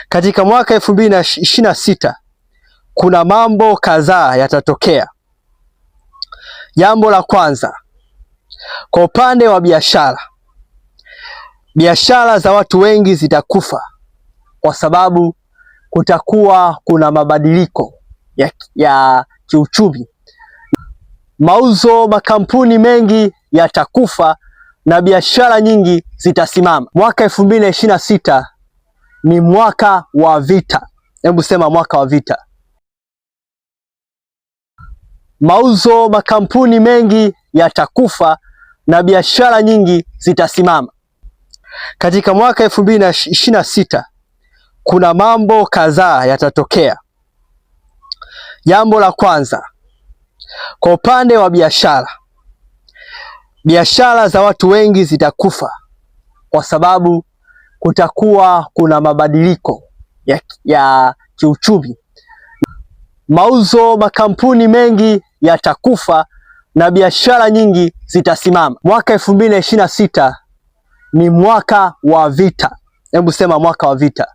Katika mwaka 2026 kuna mambo kadhaa yatatokea. Jambo la kwanza, kwa upande wa biashara, biashara za watu wengi zitakufa kwa sababu kutakuwa kuna mabadiliko ya kiuchumi. Mauzo, makampuni mengi yatakufa na biashara nyingi zitasimama. Mwaka 2026 ni mwaka wa vita. Hebu sema mwaka wa vita. Mauzo, makampuni mengi yatakufa na biashara nyingi zitasimama. Katika mwaka 2026 kuna mambo kadhaa yatatokea. Jambo la kwanza, kwa upande wa biashara, biashara za watu wengi zitakufa kwa sababu kutakuwa kuna mabadiliko ya kiuchumi. Mauzo, makampuni mengi yatakufa na biashara nyingi zitasimama. Mwaka 2026 ni mwaka wa vita. Hebu sema mwaka wa vita.